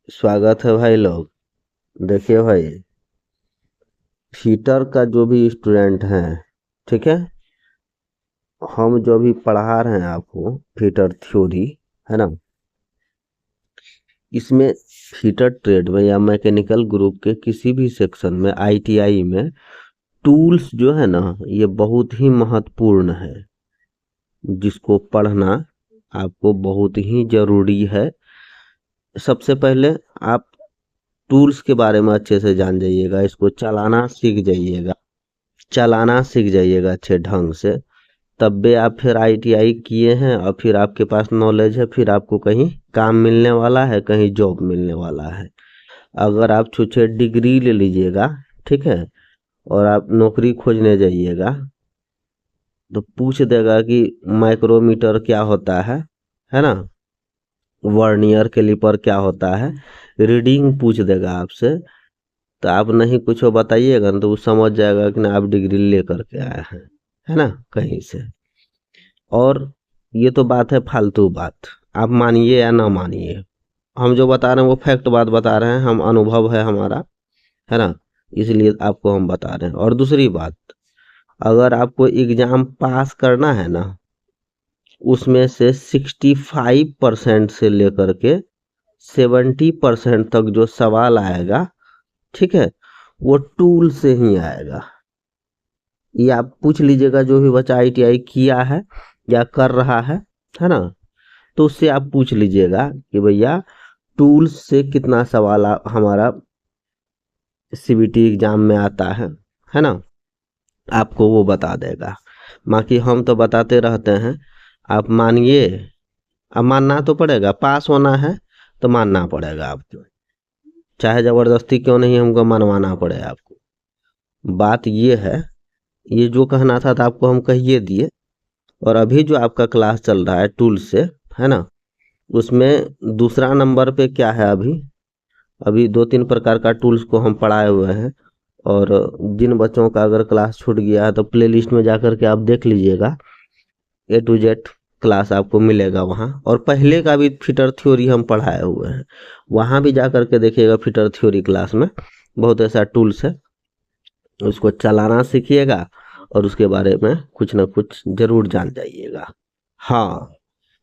स्वागत है भाई लोग। देखिए भाई, फिटर का जो भी स्टूडेंट हैं, ठीक है, हम जो भी पढ़ा रहे हैं आपको फिटर थ्योरी, है ना, इसमें फिटर ट्रेड में या मैकेनिकल ग्रुप के किसी भी सेक्शन में आईटीआई में टूल्स जो है ना, ये बहुत ही महत्वपूर्ण है, जिसको पढ़ना आपको बहुत ही जरूरी है। सबसे पहले आप टूल्स के बारे में अच्छे से जान जाइएगा, इसको चलाना सीख जाइएगा अच्छे ढंग से। तब भी आप फिर आईटीआई किए हैं और फिर आपके पास नॉलेज है, फिर आपको कहीं काम मिलने वाला है, कहीं जॉब मिलने वाला है। अगर आप छुच्छे डिग्री ले लीजिएगा, ठीक है, और आप नौकरी खोजने जाइएगा तो पूछ देगा कि माइक्रोमीटर क्या होता है ना, वर्नियर कैलिपर क्या होता है, रीडिंग पूछ देगा आपसे। तो आप नहीं कुछ बताइएगा ना तो वो समझ जाएगा कि ना आप डिग्री लेकर के आए हैं, है ना, कहीं से। और ये तो बात है फालतू बात, आप मानिए या ना मानिए, हम जो बता रहे हैं वो फैक्ट बात बता रहे हैं, हम अनुभव है हमारा, है ना, इसलिए आपको हम बता रहे हैं। और दूसरी बात, अगर आपको एग्जाम पास करना है ना, उसमें से 65% से लेकर के 70% तक जो सवाल आएगा, ठीक है, वो टूल से ही आएगा। ये आप पूछ लीजिएगा जो भी बच्चा आईटीआई किया है या कर रहा है ना, तो उससे आप पूछ लीजिएगा कि भैया टूल्स से कितना सवाल हमारा सीबीटी एग्जाम में आता है ना, आपको वो बता देगा। बाकी हम तो बताते रहते हैं, आप मानिए, अब मानना तो पड़ेगा, पास होना है तो मानना पड़ेगा आपको, चाहे जबरदस्ती क्यों नहीं हमको मनवाना पड़े आपको। बात ये है, ये जो कहना था तो आपको हम कहिए दिए। और अभी जो आपका क्लास चल रहा है टूल से, है ना, उसमें दूसरा नंबर पे क्या है, अभी अभी 2-3 प्रकार का टूल्स को हम पढ़ाए हुए हैं। और जिन बच्चों का अगर क्लास छूट गया है तो प्लेलिस्ट में जाकर के आप देख लीजिएगा, A to Z क्लास आपको मिलेगा वहाँ। और पहले का भी फिटर थ्योरी हम पढ़ाए हुए हैं, वहाँ भी जाकर के देखिएगा। फिटर थ्योरी क्लास में बहुत ऐसा टूल्स है, उसको चलाना सीखिएगा और उसके बारे में कुछ ना कुछ जरूर जान जाइएगा। हाँ,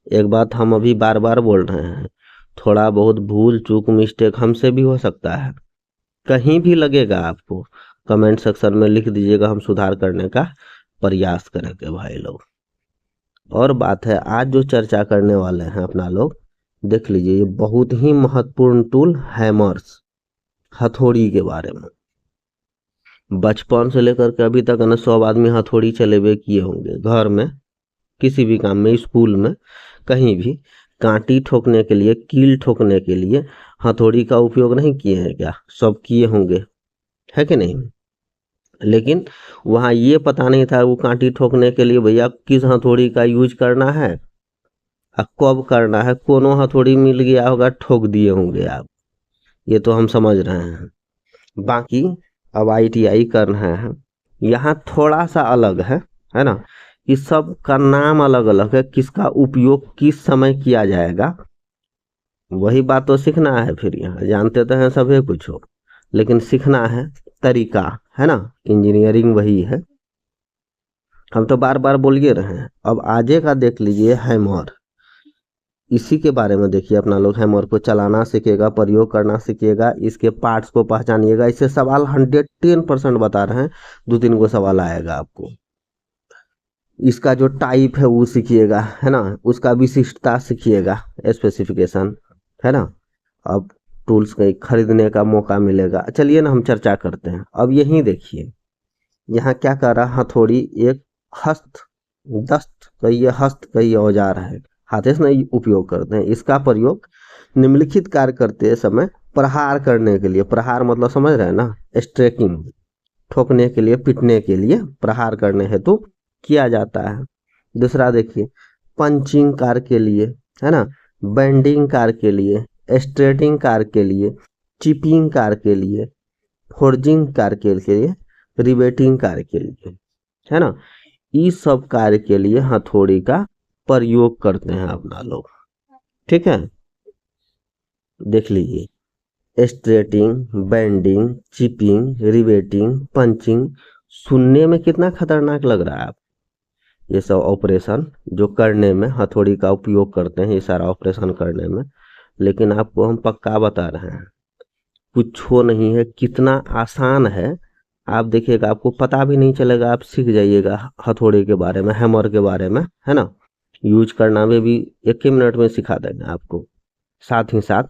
एक बात हम अभी बार बार बोल रहे हैं, थोड़ा बहुत भूल चूक मिस्टेक हमसे भी हो सकता है, कहीं भी लगेगा आपको कमेंट सेक्शन में लिख दीजिएगा, हम सुधार करने का प्रयास करेंगे भाई लोग। और बात है, आज जो चर्चा करने वाले हैं अपना लोग, देख लीजिए, ये बहुत ही महत्वपूर्ण टूल हैमर्स, हथौड़ी के बारे में। बचपन से लेकर के अभी तक ना 100 आदमी हथौड़ी चलेबे किए होंगे, घर में, किसी भी काम में, स्कूल में, कहीं भी कांटी ठोकने के लिए, कील ठोकने के लिए हथौड़ी का उपयोग नहीं किए हैं क्या? सब किए होंगे, है कि नहीं? लेकिन वहाँ ये पता नहीं था वो कांटी ठोकने के लिए भैया किस हथौड़ी का यूज करना है और कब करना है। कोनो हथौड़ी मिल गया होगा, ठोक दिए होंगे आप, ये तो हम समझ रहे हैं। बाकी अब आईटीआई करना है, यहाँ थोड़ा सा अलग है ना, कि सब का नाम अलग अलग है, किसका उपयोग किस समय किया जाएगा, वही बात तो सीखना है। फिर यहाँ जानते तो हैं सभी कुछ हो, लेकिन सीखना है तरीका, है ना, इंजीनियरिंग वही है। हम तो बार बार बोलिए रहे हैं। अब आगे का देख लीजिए, हैमर, इसी के बारे में देखिए। अपना लोग हैमर को चलाना सीखेगा, प्रयोग करना सीखिएगा, इसके पार्ट्स को पहचानिएगा। इससे सवाल 110% बता रहे हैं, 2-3 को सवाल आएगा आपको। इसका जो टाइप है वो सीखिएगा, है ना, उसका विशिष्टता सीखिएगा, स्पेसिफिकेशन, है ना। अब टूल्स के खरीदने का मौका मिलेगा। चलिए ना हम चर्चा करते हैं। अब यही देखिए, यहाँ क्या कर रहा, हथौड़ी एक हस्त कई औजार है, हाथे से नहीं उपयोग करते हैं। इसका प्रयोग निम्नलिखित कार्य करते समय प्रहार करने के लिए, प्रहार मतलब समझ रहे हैं ना, स्ट्रेकिंग, ठोकने के लिए, पीटने के लिए, प्रहार करने हेतु किया जाता है। दूसरा देखिए, पंचिंग कार्य के लिए, है ना, बेंडिंग कार्य के लिए, स्ट्रेटिंग कार्य के लिए, चिपिंग कार्य के लिए, फोर्जिंग कार्य के लिए, रिवेटिंग कार्य के लिए, है ना, इस सब कार्य के लिए हथौड़ी का प्रयोग करते हैं अपना लोग। ठीक है, देख लीजिए। Straightening, bending, chipping, riveting, punching. सुनने में कितना खतरनाक लग रहा है आप, ये सब ऑपरेशन जो करने में हथौड़ी का उपयोग करते हैं, ये सारा ऑपरेशन करने में, लेकिन आपको हम पक्का बता रहे हैं कुछ हो नहीं है, कितना आसान है। आप देखिएगा, आपको पता भी नहीं चलेगा, आप सीख जाइएगा हथौड़े के बारे में, हैमर के बारे में, है ना। यूज करना में भी 1 ही मिनट में सिखा देंगे आपको। साथ ही साथ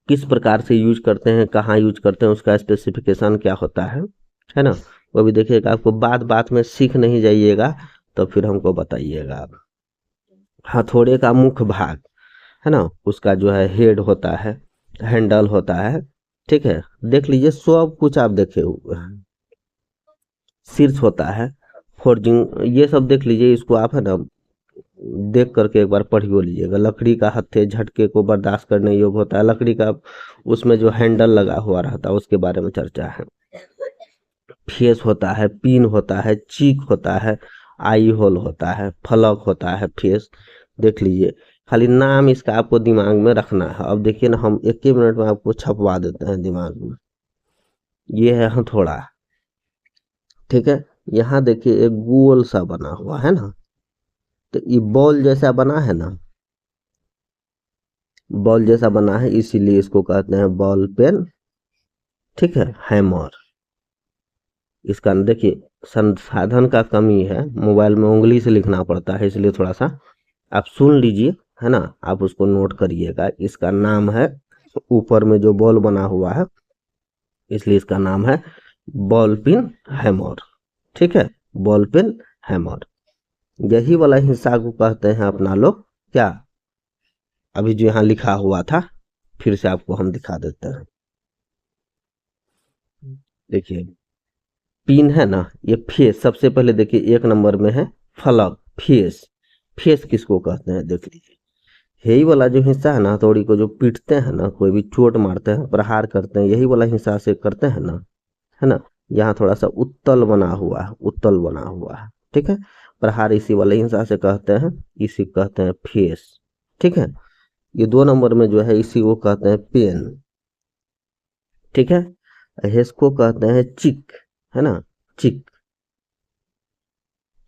किस प्रकार से यूज करते हैं, कहाँ यूज करते हैं, उसका स्पेसिफिकेशन क्या होता है ना, वो भी देखिएगा। आपको बात बात में सीख नहीं जाइएगा तो फिर हमको बताइएगा आप। हथौड़े का मुख्य भाग है ना, उसका जो है हेड होता है, हैंडल होता है, ठीक है। देख लीजिए सब कुछ आप देखे हुए हैं। शीर्ष होता है, फोर्जिंग, ये सब देख लीजिए। इसको आप है ना देख करके एक बार पढ़ियो लीजिएगा। लकड़ी का हत्थे झटके को बर्दाश्त करने योग्य होता है, लकड़ी का उसमें जो हैंडल लगा हुआ रहता है उसके बारे में चर्चा है। फेस होता है, पिन होता है, चीक होता है, आई होल होता है, फलक होता है, फेस। देख लीजिए, खाली नाम इसका आपको दिमाग में रखना है। अब देखिए ना, हम 1 ही मिनट में आपको छपवा देते हैं दिमाग में। ये है हथौड़ा, ठीक है। यहाँ देखिए एक गोल सा बना हुआ है ना, तो ये बॉल जैसा बना है ना, बॉल जैसा बना है, इसीलिए इसको कहते हैं बॉल पेन, ठीक है। हैमर, इसका देखिए संसाधन का कमी है, मोबाइल में उंगली से लिखना पड़ता है, इसलिए थोड़ा सा आप सुन लीजिए, है ना, आप उसको नोट करिएगा। इसका नाम है, ऊपर में जो बॉल बना हुआ है इसलिए इसका नाम है बॉल पिन हैमर, ठीक है। बॉल पिन हैमर, यही वाला हिस्सा को कहते हैं अपना लोग क्या, अभी जो यहाँ लिखा हुआ था फिर से आपको हम दिखा देते हैं। देखिए पिन है ना, ये फेस, सबसे पहले देखिए 1 नंबर में है फलक, फेस। फेस किसको कहते हैं देख लीजिए, यही वाला जो हिस्सा है ना, हथौड़ी को जो पीटते हैं ना, कोई भी चोट मारते हैं, प्रहार करते हैं, यही वाला हिस्सा से करते हैं ना, है ना। यहाँ थोड़ा सा उत्तल बना हुआ है, उत्तल बना हुआ है, ठीक है। प्रहार इसी वाले हिस्सा से कहते हैं, इसी कहते हैं फेस, ठीक है। ये 2 नंबर में जो है इसी को कहते हैं पेन, ठीक है। इसको कहते हैं चिक, है ना, चिक,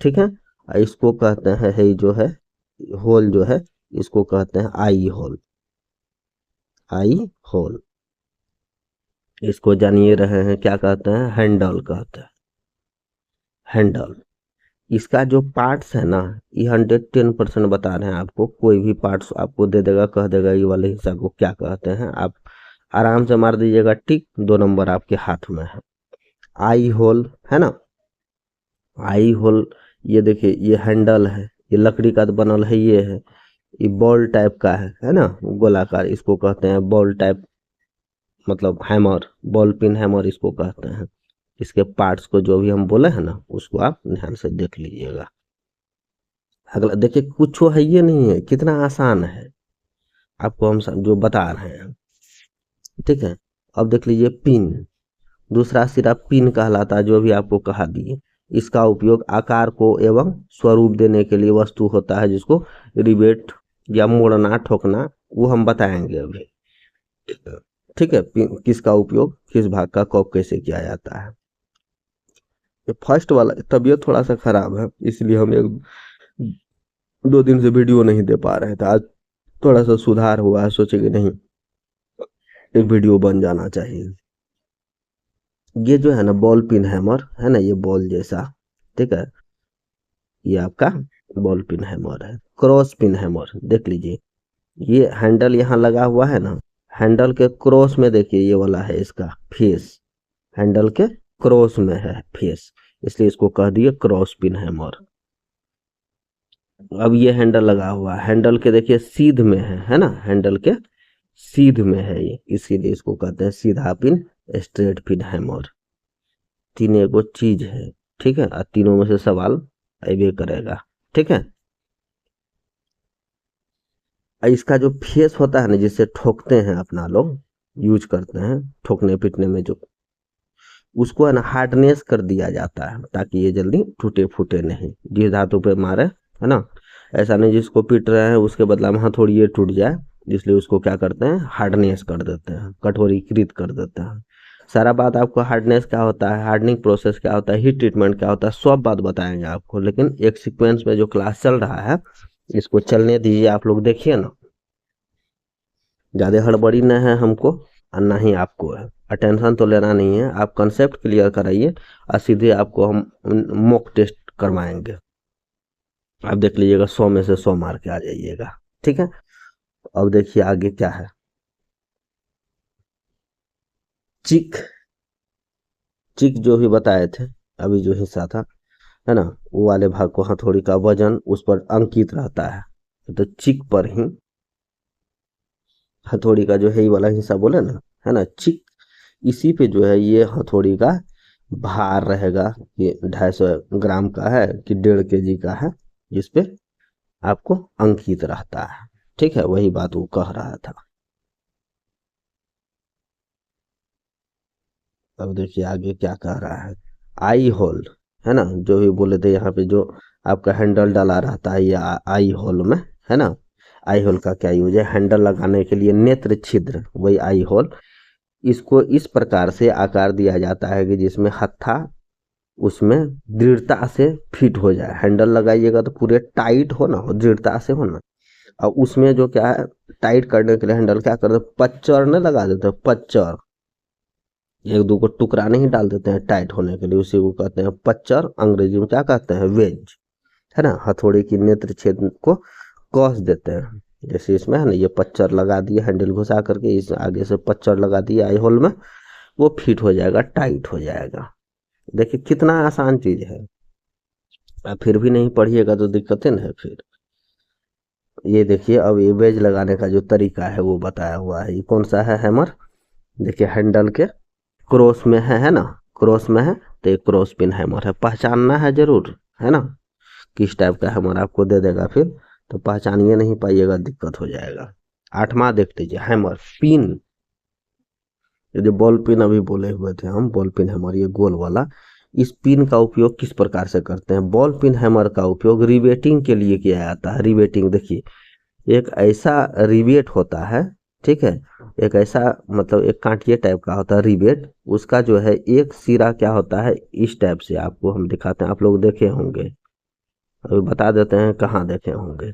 ठीक है। इसको कहते हैं, है जो है होल जो है, इसको कहते हैं आई होल, आई होल। इसको जानिए रहे हैं क्या कहते हैं, हैंडल कहते हैं, हैंडल। इसका जो पार्ट्स है ना, ये 110% बता रहे हैं आपको। कोई भी पार्ट्स आपको दे देगा, कह देगा ये वाले हिस्सा को क्या कहते हैं, आप आराम से मार दीजिएगा टिक, 2 नंबर आपके हाथ में है। आई होल, है ना, आई होल। ये देखिए ये हैंडल है, ये लकड़ी का तो बनल है, ये है, ये बॉल टाइप का है ना, गोलाकार, इसको कहते हैं बॉल टाइप, मतलब हैमर, बॉल पिन हैमर इसको कहते हैं। इसके पार्ट्स को जो भी हम बोले हैं ना, उसको आप ध्यान से देख लीजिएगा। अगला देखिए, कुछ है ये नहीं है, कितना आसान है, आपको हम जो बता रहे हैं, ठीक है। अब देख लीजिए पिन, दूसरा सिरा पिन कहलाता है, जो भी आपको कहा दिए। इसका उपयोग आकार को एवं स्वरूप देने के लिए वस्तु होता है, जिसको रिवेट या मोड़ना ठोकना, वो हम बताएंगे अभी, ठीक है। किसका उपयोग किस भाग का कब कैसे किया जाता है। ये फर्स्ट वाला तबीयत थोड़ा सा खराब है, इसलिए हम 1-2 दिन से वीडियो नहीं दे पा रहे थे। आज थोड़ा सा सुधार हुआ है, सोचे कि नहीं एक वीडियो बन जाना चाहिए। ये जो है ना बॉल पिन हैमर है ना, ये बॉल जैसा, ठीक है, ये आपका बॉल पिन हैमर है। क्रॉस पिन हैमर देख लीजिए, ये हैंडल यहाँ लगा हुआ है ना, हैंडल के क्रॉस में देखिए ये वाला है इसका फेस, हैंडल के क्रॉस में है फेस, इसलिए इसको कह दिए क्रॉस पिन हैमर। अब ये हैंडल लगा हुआ है, हैंडल के देखिए सीध में है ना, हैंडल के सीध में है ये, इसीलिए इसको कहते हैं सीधा पिन, स्ट्रेट पिन हैमर। तीन एगो चीज है, ठीक है, और तीनों में से सवाल अबे करेगा, ठीक है। इसका जो फेस होता है ना, जिससे ठोकते हैं अपना लोग, यूज करते हैं ठोकने पीटने में, जो उसको है ना हार्डनेस कर दिया जाता है, ताकि ये जल्दी टूटे फूटे नहीं। जिस धातु पे मारे, है ना, ऐसा नहीं जिसको पीट रहे हैं उसके बदला में हथौड़ी ये टूट जाए, इसलिए उसको क्या करते हैं, हार्डनेस कर देते हैं, कठोरीकृत कर देते हैं। सारा बात आपको हार्डनेस क्या होता है, हार्डनिंग प्रोसेस क्या होता है, हीट ट्रीटमेंट क्या होता है, सब बात बताएंगे आपको। लेकिन एक सीक्वेंस में जो क्लास चल रहा है इसको चलने दीजिए, आप लोग देखिए ना, ज़्यादा हड़बड़ी न है हमको और ना ही आपको है। अटेंशन तो लेना नहीं है, आप कंसेप्ट क्लियर कराइए और सीधे आपको हम मॉक टेस्ट करवाएंगे। आप देख लीजिएगा 100 में से 100 मार के आ जाइएगा, ठीक है। अब देखिए आगे क्या है। चिक चिक जो भी बताए थे अभी, जो हिस्सा था है ना, वो वाले भाग को हथौड़ी का वजन उस पर अंकित रहता है। तो चिक पर ही हथौड़ी का जो है ये वाला हिस्सा बोले ना, है ना, चिक, इसी पे जो है ये हथौड़ी का भार रहेगा। ये 250 ग्राम का है कि 1.5 kg का है, जिसपे आपको अंकित रहता है, ठीक है। वही बात वो कह रहा था। अब देखिए आगे क्या कह रहा है। आई होल, है ना, जो भी बोले थे यहाँ पे जो आपका हैंडल डाला रहता है ये आई होल में, है ना। आई होल का क्या यूज है, हैंडल लगाने के लिए नेत्र छिद्र, वही आई होल। इसको इस प्रकार से आकार दिया जाता है कि जिसमें हत्था उसमें दृढ़ता से फिट हो जाए। हैंडल लगाइएगा तो पूरे टाइट हो ना, हो दृढ़ता से हो ना। और उसमें जो क्या है, टाइट करने के लिए हैंडल क्या करते हैं, पच्चर ने लगा देते हैं, पच्चर, एक दो को टुकड़ा नहीं डाल देते हैं टाइट होने के लिए, उसी को कहते हैं पच्चर। अंग्रेजी में क्या कहते हैं, वेज, है ना। हथौड़ी की नेत्र छेद को कस देते हैं, जैसे इसमें है ना, ये पच्चर लगा दिए, हैंडल घुसा करके इस आगे से पच्चर लगा दिए आई होल में, वो फिट हो जाएगा, टाइट हो जाएगा। देखिए कितना आसान चीज है, फिर भी नहीं पढ़िएगा तो दिक्कतें ना है फिर। ये देखिए अब ये वेज लगाने का जो तरीका है वो बताया हुआ है। ये कौन सा है, हैमर, देखिए हैंडल के क्रॉस में है ना, क्रॉस में है तो एक क्रॉस पिन हैमर है, पहचानना है जरूर, है ना। किस टाइप का हैमर आपको दे देगा फिर तो पहचानिए नहीं पाइएगा, दिक्कत हो जाएगा। 8वां देख लीजिए, हैमर पिन, ये जो बॉल पिन अभी बोले हुए थे हम, बॉल पिन हैमर, ये गोल वाला, इस पिन का उपयोग किस प्रकार से करते हैं। बॉल पिन हैमर का उपयोग रिवेटिंग के लिए किया जाता है। रिवेटिंग देखिए, एक ऐसा रिवेट होता है, ठीक है, एक ऐसा मतलब एक कांटिया टाइप का होता है रिवेट, उसका जो है एक सिरा क्या होता है, इस टाइप से आपको हम दिखाते हैं, आप लोग देखे होंगे, अभी बता देते हैं कहाँ देखे होंगे।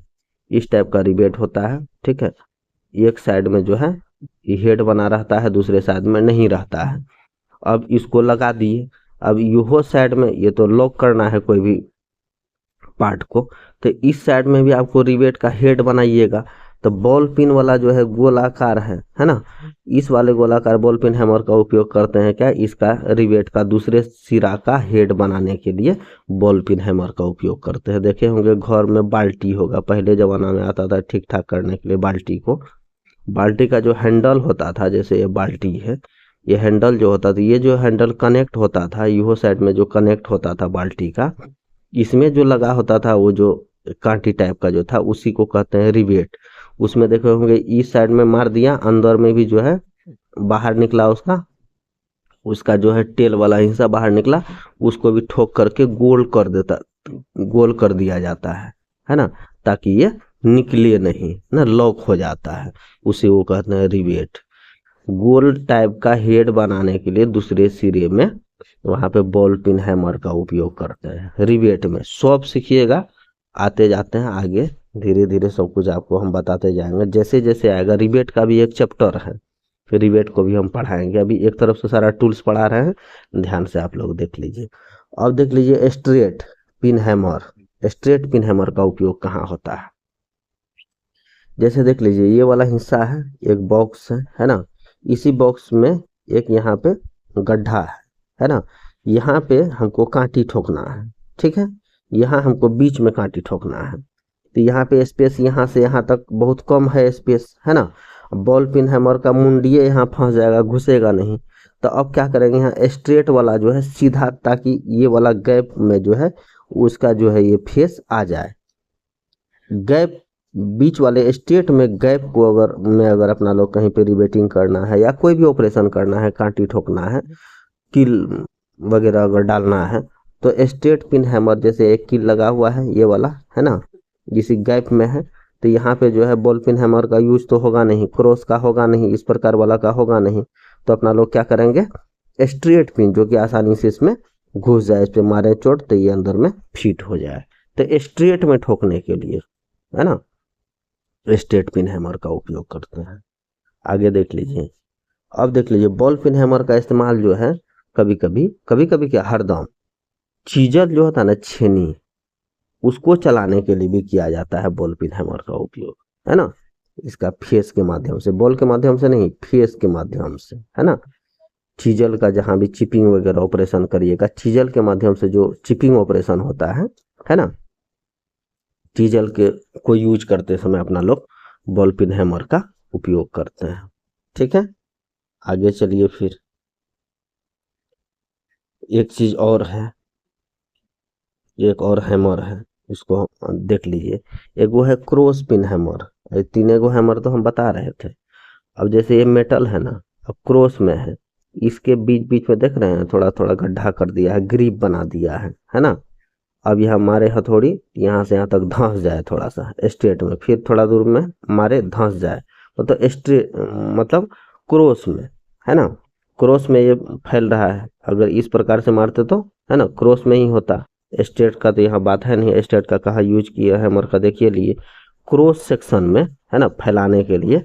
इस टाइप का रिवेट होता है, ठीक है। एक साइड में जो है ये हेड बना रहता है, दूसरे साइड में नहीं रहता है। अब इसको लगा दिए, अब यो साइड में ये तो लॉक करना है कोई भी पार्ट को, तो इस साइड में भी आपको रिवेट का हेड बनाइएगा। तो बॉल पिन वाला जो है गोलाकार है ना, इस वाले गोलाकार बॉल पिन हैमर का उपयोग करते हैं क्या, इसका रिवेट का दूसरे सिरा का हेड बनाने के लिए बॉल पिन हैमर का उपयोग करते हैं। देखे होंगे घर में बाल्टी होगा, पहले जमाना में आता था ठीक ठाक करने के लिए बाल्टी को, बाल्टी का जो हैंडल होता था, जैसे ये बाल्टी है, ये हैंडल जो होता था, ये जो हैंडल कनेक्ट होता था, यो साइड में जो कनेक्ट होता था बाल्टी का, इसमें जो लगा होता था वो जो कांटी टाइप का जो था, उसी को कहते हैं रिवेट। उसमें देखे होंगे इस साइड में मार दिया, अंदर में भी जो है बाहर निकला उसका उसका जो है टेल वाला हिस्सा बाहर निकला, उसको भी ठोक करके गोल कर दिया जाता है ना, ताकि ये निकले नहीं ना, लॉक हो जाता है, उसी को कहते हैं रिवेट। गोल टाइप का हेड बनाने के लिए दूसरे सिरे में वहां पे बॉल पिन हैमर का उपयोग करते हैं रिवेट में। सब सीखिएगा, आते जाते हैं आगे, धीरे धीरे सब कुछ आपको हम बताते जाएंगे, जैसे जैसे आएगा। रिवेट का भी एक चैप्टर है, फिर रिवेट को भी हम पढ़ाएंगे। अभी एक तरफ से सारा टूल्स पढ़ा रहे हैं, ध्यान से आप लोग देख लीजिए। अब देख लीजिए straight pin hammer, straight pin hammer का उपयोग कहाँ होता है। जैसे देख लीजिए ये वाला हिस्सा है, एक बॉक्स है ना, इसी बॉक्स में एक यहाँ पे गड्ढा है ना, यहाँ पे हमको कांटी ठोकना है, ठीक है, यहाँ हमको बीच में कांटी ठोकना है। तो यहाँ पे स्पेस यहाँ से यहाँ तक बहुत कम है स्पेस, है ना। बॉल पिन हैमर का मुंडिये यहाँ फंस जाएगा, घुसेगा नहीं। तो अब क्या करेंगे, यहाँ स्ट्रेट वाला जो है सीधा, ताकि ये वाला गैप में जो है उसका जो है ये फेस आ जाए। गैप बीच वाले स्ट्रेट में गैप को अगर अपना लोग कहीं पे रिवेटिंग करना है या कोई भी ऑपरेशन करना है, कांटी ठोकना है, किल वगैरह अगर डालना है, तो स्ट्रेट पिन हैमर, जैसे एक किल लगा हुआ है ये वाला, है ना, जिस गैप में है, तो यहाँ पे जो है बॉल पिन हैमर का यूज तो होगा नहीं, क्रॉस का होगा नहीं, इस प्रकार वाला का होगा नहीं। तो अपना लोग क्या करेंगे, स्ट्रेट पिन जो कि आसानी से इसमें घुस जाए, इस पे मारे चोट तो ये अंदर में फिट हो जाए। तो स्ट्रेट में ठोकने के लिए है ना स्ट्रेट पिन हैमर का उपयोग करते हैं। आगे देख लीजिए। अब देख लीजिए बॉल पिन हैमर का इस्तेमाल जो है कभी कभी क्या हरदम चीजल जो होता है ना छेनी, उसको चलाने के लिए भी किया जाता है बॉल पिन हैमर का उपयोग, है ना। इसका फेस के माध्यम से, बॉल के माध्यम से नहीं, फेस के माध्यम से, है ना। चीजल का जहां भी चिपिंग वगैरह ऑपरेशन करिएगा, चीजल के माध्यम से जो चिपिंग ऑपरेशन होता है ना, चीजल के को यूज करते समय अपना लोग बॉल पिन हैमर का उपयोग करते हैं। ठीक है, आगे चलिए। फिर एक चीज और है, एक और हैमर है, इसको देख लीजिए। एक वो है क्रॉस पिन हैमर। तीन गो हैमर तो हम बता रहे थे। अब जैसे ये मेटल है ना, अब क्रॉस में है, इसके बीच बीच में देख रहे हैं थोड़ा थोड़ा गड्ढा कर दिया है, ग्रिप बना दिया है ना। अब यह हमारे हथौड़ी यहाँ से यहाँ तक धंस जाए थोड़ा सा स्ट्रेट में, फिर थोड़ा दूर में हमारे धंस जाए, मतलब स्ट्रेट मतलब क्रॉस में, है ना। क्रॉस में ये फैल रहा है, अगर इस प्रकार से मारते तो है ना क्रॉस में ही होता। स्ट्रेट का तो यहाँ बात है नहीं, स्ट्रेट का कहाँ यूज किया है हैमर का देखिए लिए, क्रॉस सेक्शन में है ना फैलाने के लिए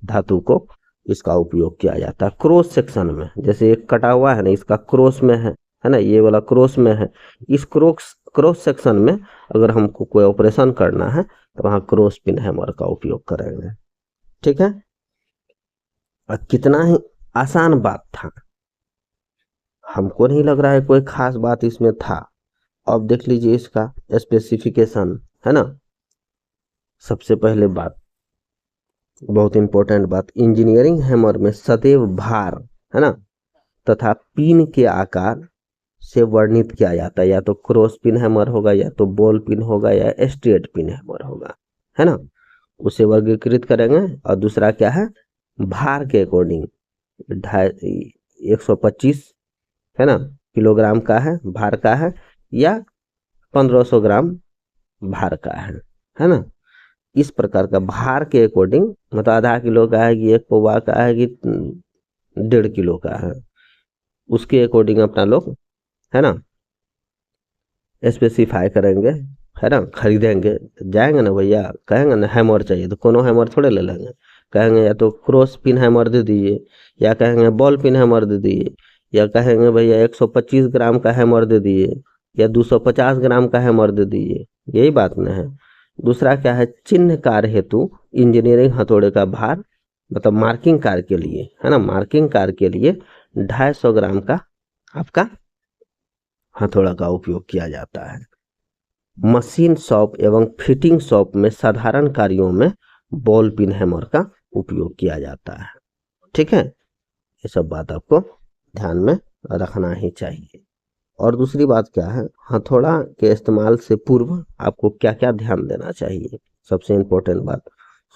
धातु को इसका उपयोग किया जाता है। क्रॉस सेक्शन में, जैसे एक कटा हुआ है ना, इसका क्रॉस में है ना, ये वाला क्रॉस में है, इस क्रॉस सेक्शन में अगर हमको कोई ऑपरेशन करना है तो वहां क्रॉस पिन हैमर का उपयोग करेंगे। ठीक है, और कितना ही आसान बात था, हमको नहीं लग रहा है कोई खास बात इसमें था। अब देख लीजिए इसका स्पेसिफिकेशन, है ना। सबसे पहले बात, बहुत इंपॉर्टेंट बात, इंजीनियरिंग हैमर में सदैव भार, है ना, तथा पिन के आकार से वर्णित किया जाता है। या तो क्रॉस पिन हैमर होगा, या तो बॉल पिन होगा, या स्ट्रेट पिन हैमर होगा, है ना। उसे वर्गीकृत करेंगे। और दूसरा क्या है, भार के अकॉर्डिंग 125 है ना किलोग्राम का है, भार का है, या 1500 ग्राम भार का है ना। इस प्रकार का भार के अकॉर्डिंग, मतलब आधा किलो का है कि 1 पौवा का है कि 1.5 किलो का है, उसके अकॉर्डिंग अपना लोग है ना स्पेसिफाई करेंगे, है ना। खरीदेंगे, जाएंगे ना भैया, कहेंगे ना हैमर चाहिए तो कोनो हैमर थोड़े ले लेंगे, कहेंगे या तो क्रॉस पिन हैमर दे दीजिए, या कहेंगे बॉल पिन हैमर दे दीजिए, या कहेंगे भैया 125 ग्राम का हैमर दे दीजिए, या 250 ग्राम का हैमर दे दीजिए, यही बात न है। दूसरा क्या है, चिन्ह कार्य हेतु इंजीनियरिंग हथौड़े का भार, मतलब मार्किंग कार्य के लिए, है ना, मार्किंग कार्य के लिए 250 ग्राम का आपका हथौड़ा का उपयोग किया जाता है। मशीन शॉप एवं फिटिंग शॉप में साधारण कार्यों में बॉल पिन हैमर का उपयोग किया जाता है। ठीक है, ये सब बात आपको ध्यान में रखना ही चाहिए। और दूसरी बात क्या है, हथौड़ा के इस्तेमाल से पूर्व आपको क्या क्या ध्यान देना चाहिए। सबसे इम्पोर्टेंट बात,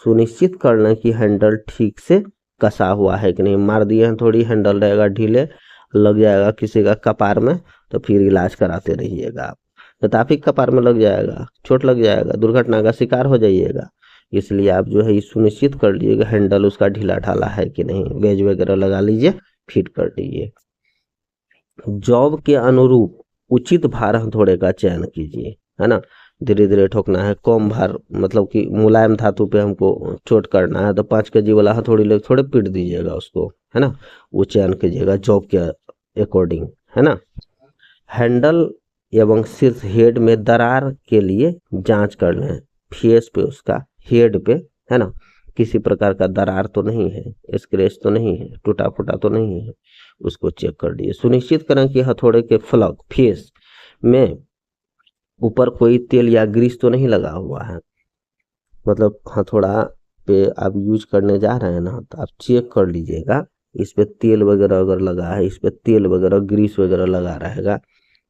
सुनिश्चित करना कि हैंडल ठीक से कसा हुआ है कि नहीं। मार दिए हैं थोड़ी, हैंडल रहेगा ढीले, लग जाएगा किसी का कपार में, तो फिर इलाज कराते रहिएगा आप। तथापि कपार में लग जाएगा, चोट लग जाएगा, दुर्घटना का शिकार हो जाइएगा। इसलिए आप जो है ये सुनिश्चित कर लीजिएगा हैंडल उसका ढीला ढाला है कि नहीं, गेज वगैरह लगा लीजिए, फिट कर लीजिए। जॉब के अनुरूप उचित भार हथौड़े का चयन कीजिए, है ना। धीरे धीरे ठोकना है, कम भार, मतलब कि मुलायम धातु पे हमको चोट करना है तो 5 kg वाला हथौड़ी ले थोड़े पीट दीजिएगा उसको, है ना। वो चयन कीजिएगा जॉब के अकॉर्डिंग, है ना। हैंडल एवं शीर्ष हेड में दरार के लिए जांच कर लें, फेस पे उसका, हेड पे, है ना, किसी प्रकार का दरार तो नहीं है, स्क्रैच तो नहीं है, टूटा फूटा तो नहीं है, उसको चेक कर लीजिए। सुनिश्चित करें कि हथौड़े के फ्लग फेस में ऊपर कोई तेल या ग्रीस तो नहीं लगा हुआ है। मतलब हथौड़ा पे आप यूज करने जा रहे हैं ना, तो आप चेक कर लीजिएगा इस पे तेल वगैरह अगर लगा है, इस पे तेल वगैरह ग्रीस वगैरह लगा रहेगा,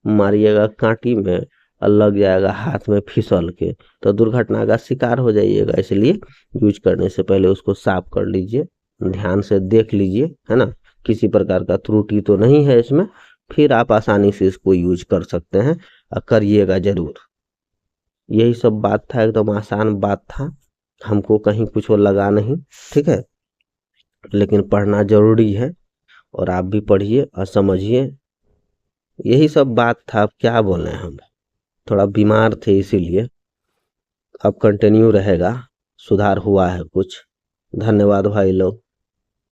मारिएगा कांटी में और लग जाएगा हाथ में फिसल के, तो दुर्घटना का शिकार हो जाइएगा। इसलिए यूज करने से पहले उसको साफ कर लीजिए, ध्यान से देख लीजिए, है ना, किसी प्रकार का त्रुटि तो नहीं है इसमें, फिर आप आसानी से इसको यूज कर सकते हैं और करिएगा जरूर। यही सब बात था, एकदम आसान बात था, हमको कहीं कुछ लगा नहीं, ठीक है। लेकिन पढ़ना जरूरी है और आप भी पढ़िए और समझिए। यही सब बात था, अब क्या बोले हम, थोड़ा बीमार थे इसीलिए। अब कंटिन्यू रहेगा, सुधार हुआ है कुछ। धन्यवाद भाई लोग।